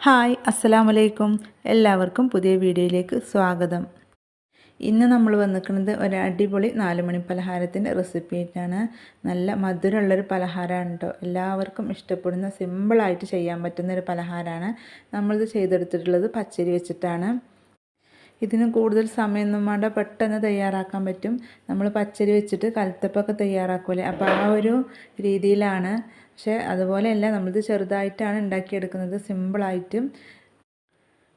Hi അസ്സലാമു അലൈക്കും. എല്ലാവർക്കും പുതിയ വീഡിയോയിലേക്ക് സ്വാഗതം. ഇന്ന് നമ്മൾ വന്നിരിക്കുന്നത് ഒരു അടിപൊളി 4 മണി പലഹാരത്തിൻ്റെ റെസിപ്പി ആയിട്ടാണ്. നല്ല മധുരമുള്ളൊരു പലഹാരമാണ് കേട്ടോ. എല്ലാവർക്കും ഇഷ്ടപ്പെടുന്ന സിമ്പിളായിട്ട് ചെയ്യാൻ പറ്റുന്ന ഒരു പലഹാരമാണ്. നമ്മളിത് ചെയ്തെടുത്തിട്ടുള്ളത് പച്ചരി വെച്ചിട്ടാണ്. ഇതിന് കൂടുതൽ സമയമൊന്നും വേണ്ട, പെട്ടെന്ന് തയ്യാറാക്കാൻ പറ്റും. നമ്മൾ പച്ചരി വെച്ചിട്ട് കലത്തപ്പമൊക്കെ തയ്യാറാക്കൂലേ, അപ്പോൾ ആ ഒരു രീതിയിലാണ്. പക്ഷേ അതുപോലെയല്ല, നമ്മളിത് ചെറുതായിട്ടാണ് ഉണ്ടാക്കിയെടുക്കുന്നത്. സിമ്പിളായിട്ട്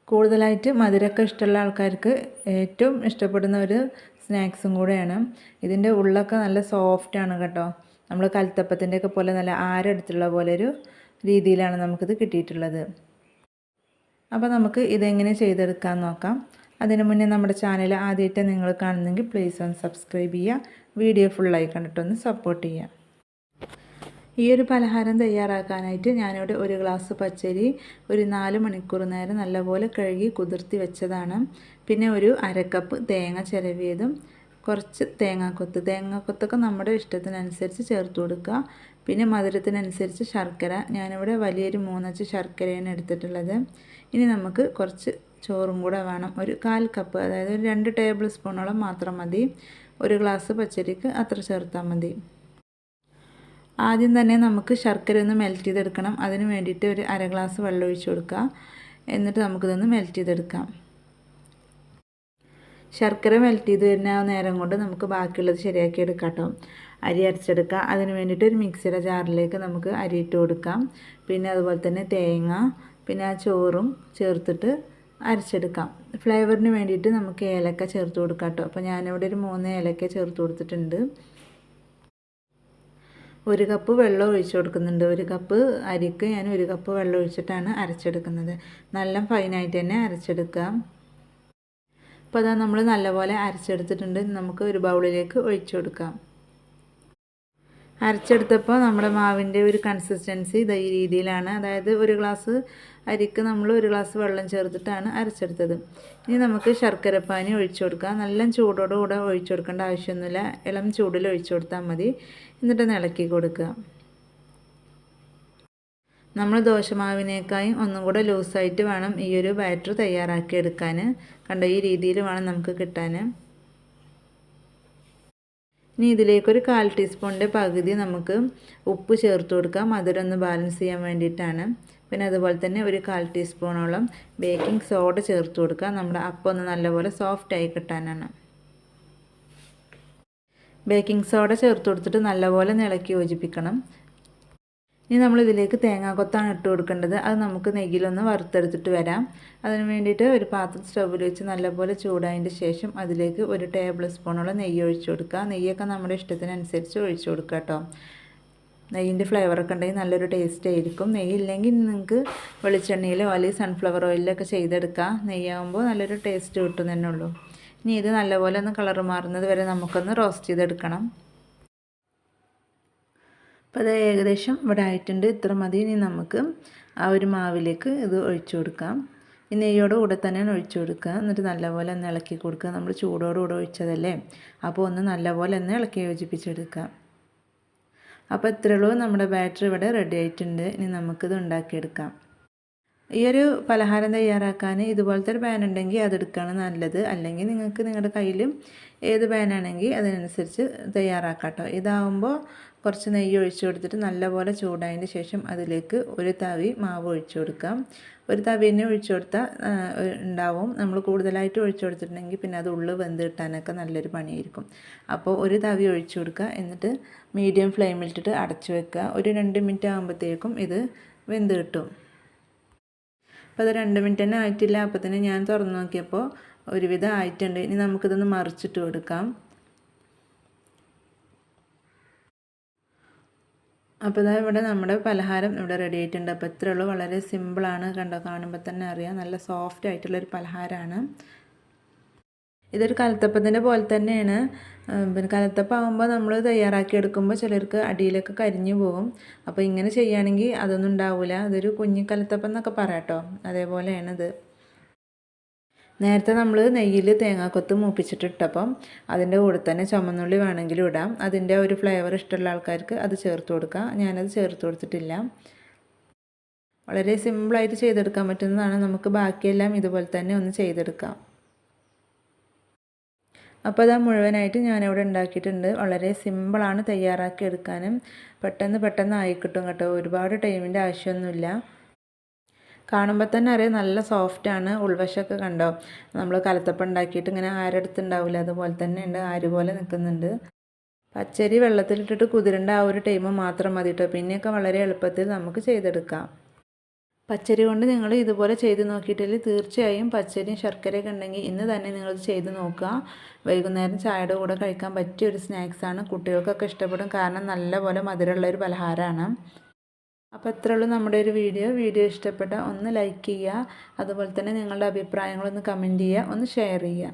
കൂടുതലായിട്ട് മധുരമൊക്കെ ഇഷ്ടമുള്ള ആൾക്കാർക്ക് ഏറ്റവും ഇഷ്ടപ്പെടുന്ന ഒരു സ്നാക്സും കൂടെയാണ്. ഇതിൻ്റെ ഉള്ളൊക്കെ നല്ല സോഫ്റ്റാണ് കേട്ടോ. നമ്മൾ കലത്തപ്പത്തിൻ്റെയൊക്കെ പോലെ നല്ല ആരെടുത്തുള്ള പോലെ ഒരു രീതിയിലാണ് നമുക്കിത് കിട്ടിയിട്ടുള്ളത്. അപ്പോൾ നമുക്ക് ഇതെങ്ങനെ ചെയ്തെടുക്കാൻ നോക്കാം. അതിനു മുന്നേ നമ്മുടെ ചാനൽ ആദ്യമായിട്ട് നിങ്ങൾ കാണുന്നെങ്കിൽ പ്ലീസ് ഒന്ന് സബ്സ്ക്രൈബ് ചെയ്യുക. വീഡിയോ ഫുള്ളായി കണ്ടിട്ടൊന്ന് സപ്പോർട്ട് ചെയ്യുക. ഈ ഒരു പലഹാരം തയ്യാറാക്കാനായിട്ട് ഞാനിവിടെ ഒരു ഗ്ലാസ് പച്ചരി ഒരു 4 മണിക്കൂർ നേരം നല്ലപോലെ കഴുകി കുതിർത്തി വെച്ചതാണ്. പിന്നെ ഒരു അരക്കപ്പ് തേങ്ങ ചിരവിയതും കുറച്ച് തേങ്ങാക്കൊത്തൊക്കെ നമ്മുടെ ഇഷ്ടത്തിനനുസരിച്ച് ചേർത്ത് കൊടുക്കുക. പിന്നെ മധുരത്തിനനുസരിച്ച് ശർക്കര, ഞാനിവിടെ വലിയൊരു 3 അച്ച് ശർക്കരയാണ് എടുത്തിട്ടുള്ളത്. ഇനി നമുക്ക് കുറച്ച് ചോറും കൂടെ വേണം. ഒരു 1/4 കപ്പ്, അതായത് ഒരു 2 ടേബിൾ സ്പൂണോളം മാത്രം മതി. ഒരു ഗ്ലാസ് പച്ചരിക്ക് അത്ര ചേർത്താൽ മതി. ആദ്യം തന്നെ നമുക്ക് ശർക്കര ഒന്ന് മെൽറ്റ് ചെയ്തെടുക്കണം. അതിന് വേണ്ടിയിട്ട് ഒരു 1/2 ഗ്ലാസ് വെള്ളം ഒഴിച്ച് കൊടുക്കുക. എന്നിട്ട് നമുക്കിതൊന്ന് മെൽറ്റ് ചെയ്തെടുക്കാം. ശർക്കര മെൽറ്റ് ചെയ്ത് വരുന്ന ആ നേരം കൊണ്ട് നമുക്ക് ബാക്കിയുള്ളത് ശരിയാക്കി എടുക്കാം കേട്ടോ. അരി അരച്ചെടുക്കുക. അതിന് വേണ്ടിയിട്ട് ഒരു മിക്സിയുടെ ജാറിലേക്ക് നമുക്ക് അരി ഇട്ട് കൊടുക്കാം. പിന്നെ അതുപോലെ തന്നെ തേങ്ങ, പിന്നെ ആ ചോറും ചേർത്തിട്ട് അരച്ചെടുക്കാം. ഫ്ലേവറിന് വേണ്ടിയിട്ട് നമുക്ക് ഏലക്ക ചേർത്ത് കൊടുക്കാം കേട്ടോ. അപ്പോൾ ഞാനിവിടെ ഒരു 3 ഏലക്ക ചേർത്ത് കൊടുത്തിട്ടുണ്ട്. 1 കപ്പ് വെള്ളം ഒഴിച്ച് കൊടുക്കുന്നുണ്ട്. 1 കപ്പ് അരിക്ക് ഞാൻ 1 കപ്പ് വെള്ളം ഒഴിച്ചിട്ടാണ് അരച്ചെടുക്കുന്നത്. നല്ല ഫൈനായിട്ട് തന്നെ അരച്ചെടുക്കാം. അപ്പോൾ അതാ നമ്മൾ നല്ലപോലെ അരച്ചെടുത്തിട്ടുണ്ട്. നമുക്ക് ഒരു ബൗളിലേക്ക് ഒഴിച്ചു കൊടുക്കാം. അരച്ചെടുത്തപ്പോൾ നമ്മുടെ മാവിൻ്റെ ഒരു കൺസിസ്റ്റൻസി ഈ രീതിയിലാണ്. അതായത് 1 ഗ്ലാസ് അരിക്ക് നമ്മൾ 1 ഗ്ലാസ് വെള്ളം ചേർത്തിട്ടാണ് അരച്ചെടുത്തത്. ഇനി നമുക്ക് ശർക്കരപ്പാനി ഒഴിച്ചു കൊടുക്കാം. നല്ല ചൂടോടുകൂടെ ഒഴിച്ചു കൊടുക്കേണ്ട ആവശ്യമൊന്നുമില്ല. ഇളം ചൂടിൽ ഒഴിച്ചു കൊടുത്താൽ മതി. എന്നിട്ട് ഇളക്കി കൊടുക്കുക. നമ്മൾ ദോശമാവിനേക്കാളും ഒന്നും കൂടെ ലൂസായിട്ട് വേണം ഈ ഒരു ബാറ്റർ തയ്യാറാക്കി എടുക്കാൻ. കണ്ട ഈ രീതിയിൽ വേണം നമുക്ക് കിട്ടാൻ. ഇനി ഇതിലേക്കൊരു 1/4 ടീസ്പൂണിൻ്റെ പകുതി നമുക്ക് ഉപ്പ് ചേർത്ത് കൊടുക്കാം. മധുരം ഒന്ന് ബാലൻസ് ചെയ്യാൻ വേണ്ടിയിട്ടാണ്. പിന്നെ അതുപോലെ തന്നെ ഒരു 1/4 ടീസ്പൂണോളം ബേക്കിംഗ് സോഡ ചേർത്ത് കൊടുക്കുക. നമ്മുടെ അപ്പം ഒന്ന് നല്ലപോലെ സോഫ്റ്റായി കിട്ടാനാണ്. ബേക്കിംഗ് സോഡ ചേർത്ത് കൊടുത്തിട്ട് നല്ലപോലെ ഇളക്കി യോജിപ്പിക്കണം. ഇനി നമ്മളിതിലേക്ക് തേങ്ങാക്കൊത്താണ് ഇട്ട് കൊടുക്കേണ്ടത്. അത് നമുക്ക് നെയ്യിലൊന്ന് വറുത്തെടുത്തിട്ട് വരാം. അതിന് വേണ്ടിയിട്ട് ഒരു പാത്രം സ്റ്റൗവിൽ വെച്ച് നല്ലപോലെ ചൂടായതിൻ്റെ ശേഷം അതിലേക്ക് 1 ടേബിൾ സ്പൂണോളം നെയ്യ് ഒഴിച്ച് കൊടുക്കുക. നെയ്യൊക്കെ നമ്മുടെ ഇഷ്ടത്തിനനുസരിച്ച് ഒഴിച്ച് കൊടുക്കുക കേട്ടോ. നെയ്യിൻ്റെ ഫ്ലേവറൊക്കെ ഉണ്ടെങ്കിൽ നല്ലൊരു ടേസ്റ്റ് ആയിരിക്കും. നെയ്യില്ലെങ്കിൽ നിങ്ങൾക്ക് വെളിച്ചെണ്ണയിലോ അല്ലെങ്കിൽ സൺഫ്ലവർ ഓയിലൊക്കെ ചെയ്തെടുക്കാം. നെയ്യാകുമ്പോൾ നല്ലൊരു ടേസ്റ്റ് കിട്ടും തന്നെ ഉള്ളൂ. ഇനി ഇത് നല്ലപോലെ ഒന്ന് കളർ മാറുന്നത് വരെ നമുക്കൊന്ന് റോസ്റ്റ് ചെയ്തെടുക്കണം. അപ്പോൾ അത് ഏകദേശം ഇവിടെ ആയിട്ടുണ്ട്. ഇത്ര മതി. ഇനി നമുക്ക് ആ ഒരു മാവിലേക്ക് ഇത് ഒഴിച്ചു കൊടുക്കാം. ഈ നെയ്യോടുകൂടെ തന്നെയാണ് ഒഴിച്ചു കൊടുക്കുക. എന്നിട്ട് നല്ലപോലെ ഒന്ന് ഇളക്കി കൊടുക്കുക. നമ്മൾ ചൂടോടുകൂടെ ഒഴിച്ചതല്ലേ, അപ്പോൾ ഒന്ന് നല്ലപോലെ ഒന്ന് ഇളക്കി യോജിപ്പിച്ചെടുക്കാം. അപ്പോൾ ഇത്രയുള്ളൂ, നമ്മുടെ ബാറ്റർ ഇവിടെ റെഡി ആയിട്ടുണ്ട്. ഇനി നമുക്കിത് ഉണ്ടാക്കിയെടുക്കാം. ഈ ഒരു പലഹാരം തയ്യാറാക്കാൻ ഇതുപോലത്തെ ഒരു പാൻ ഉണ്ടെങ്കിൽ അതെടുക്കുകയാണ് നല്ലത്. അല്ലെങ്കിൽ നിങ്ങൾക്ക് നിങ്ങളുടെ കയ്യിൽ ഏത് പാനാണെങ്കിൽ അതിനനുസരിച്ച് തയ്യാറാക്കാം കേട്ടോ. ഇതാകുമ്പോൾ കുറച്ച് നെയ്യ് ഒഴിച്ചു കൊടുത്തിട്ട് നല്ലപോലെ ചൂടായതിന് ശേഷം അതിലേക്ക് ഒരു തവി മാവ് ഒഴിച്ചു കൊടുക്കാം. ഒരു തവി തന്നെ ഒഴിച്ചു കൊടുത്താൽ ഉണ്ടാവും. നമ്മൾ കൂടുതലായിട്ട് ഒഴിച്ചു കൊടുത്തിട്ടുണ്ടെങ്കിൽ പിന്നെ അത് ഉള്ളിൽ വെന്ത് കിട്ടാനൊക്കെ നല്ലൊരു പണിയായിരിക്കും. അപ്പോൾ ഒരു തവി ഒഴിച്ചു കൊടുക്കുക. എന്നിട്ട് മീഡിയം ഫ്ലെയിമിലിട്ടിട്ട് അടച്ചു വെക്കുക. ഒരു 2 മിനിറ്റ് ആകുമ്പോഴത്തേക്കും ഇത് വെന്ത് കിട്ടും. അപ്പോൾ അത് 2 മിനിറ്റ് തന്നെ ആയിട്ടില്ല. അപ്പോൾ തന്നെ ഞാൻ തുറന്ന് നോക്കിയപ്പോൾ ഒരുവിധം ആയിട്ടുണ്ട്. ഇനി നമുക്കിതൊന്ന് മറിച്ചിട്ട് കൊടുക്കാം. അപ്പോൾ ഇതാ ഇവിടെ നമ്മുടെ പലഹാരം ഇവിടെ റെഡി ആയിട്ടുണ്ട്. അപ്പോൾ ഇത്രയേ ഉള്ളൂ, വളരെ സിമ്പിളാണ്. കണ്ടോ, കാണുമ്പോൾ തന്നെ അറിയാം നല്ല സോഫ്റ്റ് ആയിട്ടുള്ളൊരു പലഹാരമാണ്. ഇതൊരു കലത്തപ്പത്തിൻ്റെ പോലെ തന്നെയാണ്. പിന്നെ കലത്തപ്പം ആകുമ്പോൾ നമ്മൾ തയ്യാറാക്കി എടുക്കുമ്പോൾ ചിലർക്ക് അടിയിലൊക്കെ കരിഞ്ഞു പോകും. അപ്പോൾ ഇങ്ങനെ ചെയ്യുകയാണെങ്കിൽ അതൊന്നും ഉണ്ടാവില്ല. അതൊരു കുഞ്ഞു കലത്തപ്പം എന്നൊക്കെ പറയാം കേട്ടോ. അതേപോലെയാണിത്. നേരത്തെ നമ്മൾ നെയ്യിൽ തേങ്ങാക്കൊത്ത് മൂപ്പിച്ചിട്ടിട്ടപ്പം അതിൻ്റെ കൂടെ തന്നെ ചുമന്നുള്ളി വേണമെങ്കിലും ഇടാം. അതിൻ്റെ ഒരു ഫ്ലേവർ ഇഷ്ടമുള്ള ആൾക്കാർക്ക് അത് ചേർത്ത് കൊടുക്കാം. ഞാനത് ചേർത്ത് കൊടുത്തിട്ടില്ല. വളരെ സിമ്പിളായിട്ട് ചെയ്തെടുക്കാൻ പറ്റുന്നതാണ്. നമുക്ക് ബാക്കിയെല്ലാം ഇതുപോലെ തന്നെ ഒന്ന് ചെയ്തെടുക്കാം. അപ്പോൾ അത് മുഴുവനായിട്ട് ഞാനിവിടെ ഉണ്ടാക്കിയിട്ടുണ്ട്. വളരെ സിമ്പിളാണ് തയ്യാറാക്കി എടുക്കാനും. പെട്ടെന്ന് ആയി കിട്ടും കേട്ടോ. ഒരുപാട് ടൈമിൻ്റെ ആവശ്യമൊന്നുമില്ല. കാണുമ്പോൾ തന്നെ അറിയാം നല്ല സോഫ്റ്റാണ്. ഉൾവശമൊക്കെ കണ്ടോ, നമ്മൾ കലത്തപ്പം ഉണ്ടാക്കിയിട്ട് ഇങ്ങനെ ആരെടുത്തുണ്ടാവില്ല, അതുപോലെ തന്നെ ഉണ്ട്. ആര് പോലെ നിൽക്കുന്നുണ്ട്. പച്ചരി വെള്ളത്തിലിട്ടിട്ട് കുതിരേണ്ട ആ ഒരു ടൈം മാത്രം മതി കേട്ടോ. പിന്നെയൊക്കെ വളരെ എളുപ്പത്തിൽ നമുക്ക് ചെയ്തെടുക്കാം. പച്ചരി കൊണ്ട് നിങ്ങൾ ഇതുപോലെ ചെയ്ത് നോക്കിയിട്ടില്ല, തീർച്ചയായും പച്ചരിയും ശർക്കരയൊക്കെ ഉണ്ടെങ്കിൽ ഇന്ന് തന്നെ നിങ്ങൾ ചെയ്ത് നോക്കുക. വൈകുന്നേരം ചായയുടെ കൂടെ കഴിക്കാൻ പറ്റിയ ഒരു സ്നാക്സാണ്. കുട്ടികൾക്കൊക്കെ ഇഷ്ടപ്പെടും, കാരണം നല്ലപോലെ മധുരമുള്ള ഒരു പലഹാരമാണ്. അപ്പോൾ ഇത്രയേ ഉള്ളൂ നമ്മുടെ ഒരു വീഡിയോ ഇഷ്ടപ്പെട്ട ഒന്ന് ലൈക്ക് ചെയ്യുക. അതുപോലെ തന്നെ നിങ്ങളുടെ അഭിപ്രായങ്ങളൊന്ന് കമൻറ്റ് ചെയ്യുക, ഒന്ന് ഷെയർ ചെയ്യുക.